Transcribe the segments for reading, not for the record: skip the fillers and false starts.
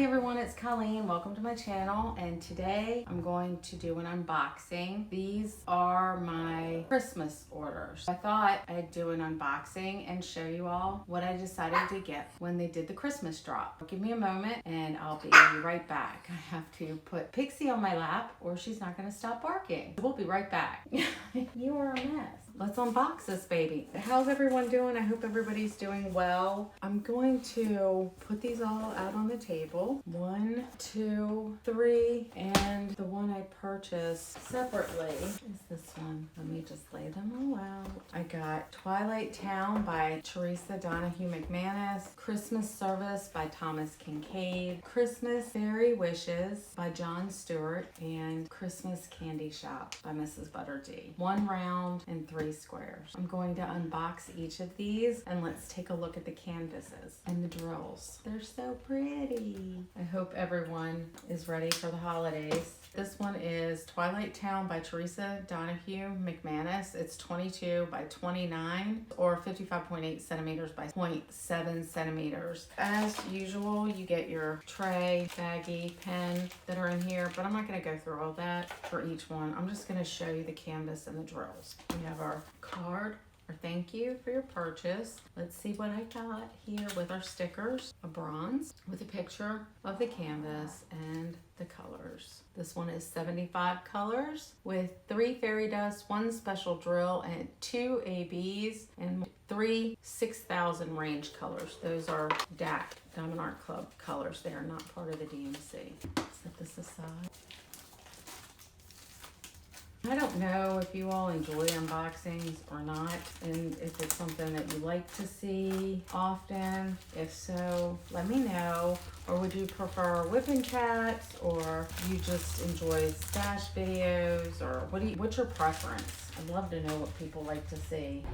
Hey everyone, it's Colleen. Welcome to my channel, and today I'm going to do an unboxing. These are my Christmas orders. I thought I'd do an unboxing and show you all what I decided to get when they did the Christmas drop. Give me a moment and I'll be right back. I have to put Pixie on my lap or she's not going to stop barking. We'll be right back. You are a mess. Let's unbox this baby. How's everyone doing? I hope everybody's doing well. I'm going to put these all out on the table. 1, 2, 3, and the one I purchased separately is this one. Let me just lay them all out. I got Twilight Town by Teresa Donahue McManus, Christmas Service by Thomas Kinkade, Christmas Fairy Wishes by John Stewart, and Christmas Candy Shop by Mrs. Butter D. 1 round and 3 squares. I'm going to unbox each of these and let's take a look at the canvases and the drills. They're so pretty. I hope everyone is ready for the holidays. This one is Twilight Town by Teresa Donahue McManus. It's 22 by 29 or 55.8 centimeters by 0.7 centimeters. As usual, you get your tray, baggie, pen that are in here, but I'm not going to go through all that for each one. I'm just going to show you the canvas and the drills. We have our card, or thank you for your purchase. Let's see what I got here with our stickers. A bronze with a picture of the canvas and the colors. This one is 75 colors with 3 fairy dust, 1 special drill, and 2 ABs, and 3 6,000 range colors. Those are DAC, Diamond Art Club colors. They are not part of the DMC. Set this aside. I don't know if you all enjoy unboxings or not, and if it's something that you like to see often. If so, let me know. Or would you prefer whipping chats, or you just enjoy stash videos, or what's your preference? I'd love to know what people like to see.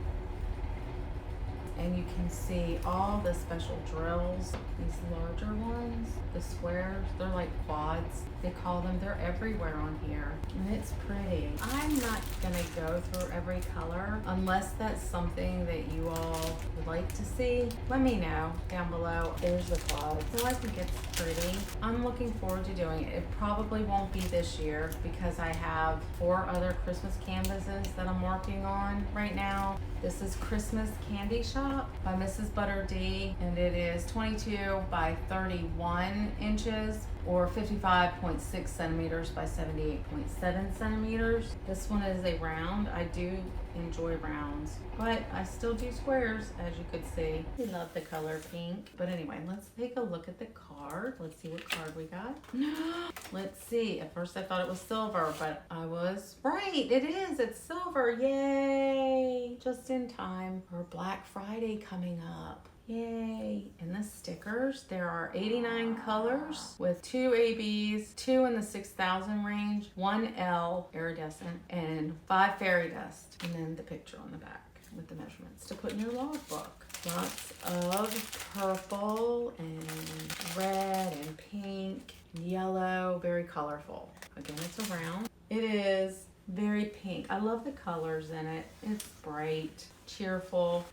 And you can see all the special drills, these larger ones, the squares, they're like quads, they call them. They're everywhere on here, and it's pretty. I'm not gonna go through every color unless that's something that you all would like to see. Let me know down below. There's the quad. So I think it's pretty. I'm looking forward to doing it. It probably won't be this year because I have 4 other Christmas canvases that I'm working on right now. This is Christmas Candy Shop by Mrs. Butter D, and it is 22 by 31 inches or 55.6 centimeters by 78.7 centimeters. This one is a round. I do enjoy rounds, but I still do squares, as you could see. I love the color pink. But anyway, let's take a look at the card. Let's see what card we got. Let's see. At first I thought it was silver, but I was right. It is. It's silver. Yay! Just in time for Black Friday coming up. Yay. And the stickers, there are 89 colors with 2 ABs, 2 in the 6,000 range, 1 L iridescent, and 5 fairy dust. And then the picture on the back with the measurements to put in your logbook. Lots of purple and red and pink and yellow, very colorful. Again, it's a round. It is very pink. I love the colors in it. It's bright, cheerful.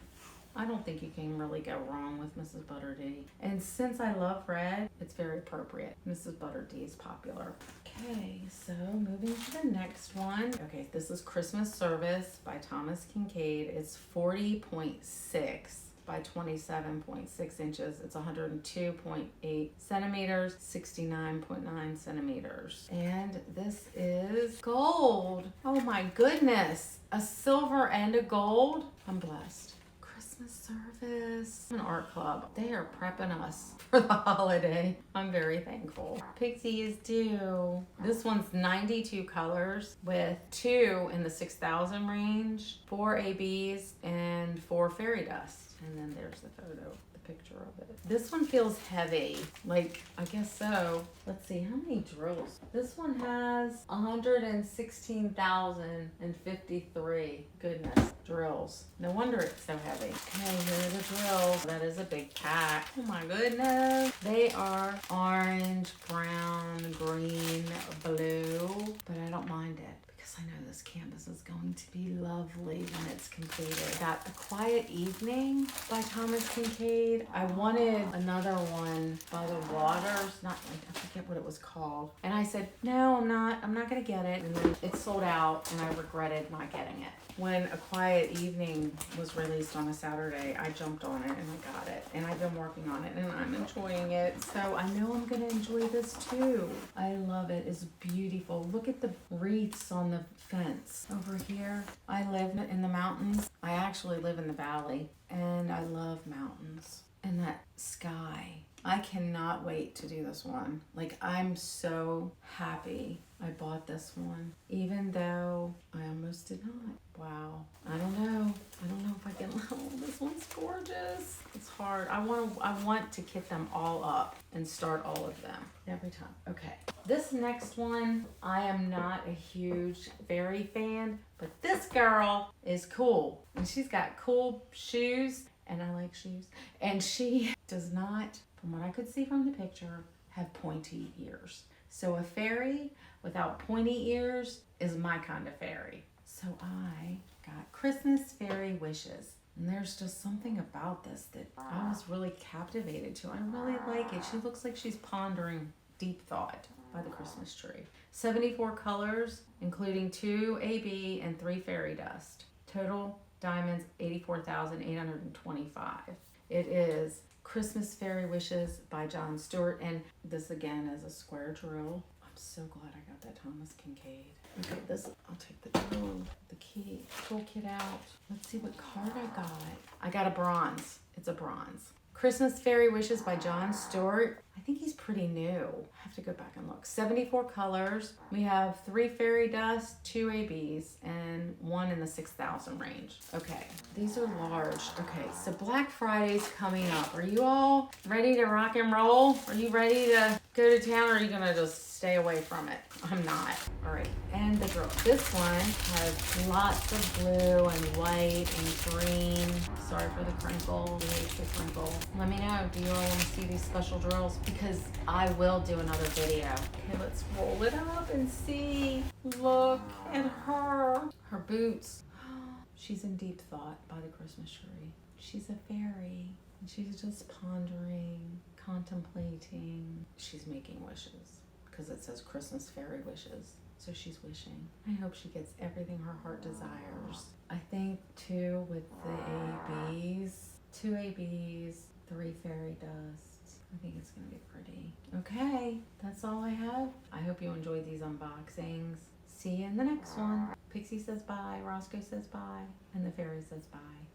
I don't think you can really go wrong with Mrs. Butter D. And since I love red, it's very appropriate. Mrs. Butter D is popular. Okay, so moving to the next one. Okay, this is Christmas Service by Thomas Kinkade. It's 40.6 by 27.6 inches. It's 102.8 centimeters, 69.9 centimeters. And this is gold. Oh my goodness. A silver and a gold. I'm blessed. Christmas Service, an art club. They are prepping us for the holiday. I'm very thankful. Pixie is due. This one's 92 colors with 2 in the 6,000 range, 4 ABs, and 4 fairy dust. And then there's the photo, the picture of it. This one feels heavy, like, I guess so. Let's see, how many drills? This one has 116,053. Goodness, drills. No wonder it's so heavy. Okay, here are the drills. That is a big pack. Oh my goodness. They are orange, brown, green, blue, but I don't mind it, because I know this canvas is going to be lovely when it's completed. got A Quiet Evening by Thomas Kinkade. I wanted another one by the waters, not like, I forget what it was called. And I said, no, I'm not gonna get it. And then it sold out and I regretted not getting it. When A Quiet Evening was released on a Saturday, I jumped on it and I got it. And I've been working on it and I'm enjoying it. So I know I'm gonna enjoy this too. I love it. It's beautiful. Look at the wreaths on the fence over here. I live in the mountains. I actually live in the valley and I love mountains and that sky. I cannot wait to do this one. Like, I'm so happy I bought this one, even though I almost did not. Wow. I don't know if I can. Oh, this one's gorgeous. It's hard. I want to kit them all up and start all of them every time. Okay. This next one, I am not a huge fairy fan, but this girl is cool. And she's got cool shoes, and I like shoes. And she does not, from what I could see from the picture, have pointy ears. So a fairy without pointy ears is my kind of fairy. So I got Christmas Fairy Wishes. And there's just something about this that I was really captivated to. I really like it. She looks like she's pondering deep thought by the Christmas tree. 74 colors, including 2 AB and 3 fairy dust. Total diamonds, 84,825. It is Christmas Fairy Wishes by John Stewart. And this again is a square drill. I'm so glad I got that Thomas Kinkade. Okay, I'll take the drill, the key, toolkit out. Let's see what card I got. I got a bronze. It's a bronze. Christmas Fairy Wishes by John Stewart. I think he's pretty new. I have to go back and look. 74 colors. We have 3 fairy dust, 2 ABs, and 1 in the 6,000 range. Okay, these are large. Okay, so Black Friday's coming up. Are you all ready to rock and roll? Are you ready to go to town, or are you gonna just stay away from it? I'm not. All right, and the drill. This one has lots of blue and white and green. Sorry for the crinkle. We hate the crinkle. Let me know, do you all want to see these special drills? Because I will do another video. Okay, let's roll it up and see. Look at her. Her boots. She's in deep thought by the Christmas tree. She's a fairy. And she's just pondering, contemplating. She's making wishes because it says Christmas Fairy Wishes. So she's wishing. I hope she gets everything her heart desires. I think too with the ABs, 2 ABs, 3 fairy dusts. I think it's gonna be pretty. Okay, that's all I have. I hope you enjoyed these unboxings. See you in the next one. Pixie says bye, Roscoe says bye, and the fairy says bye.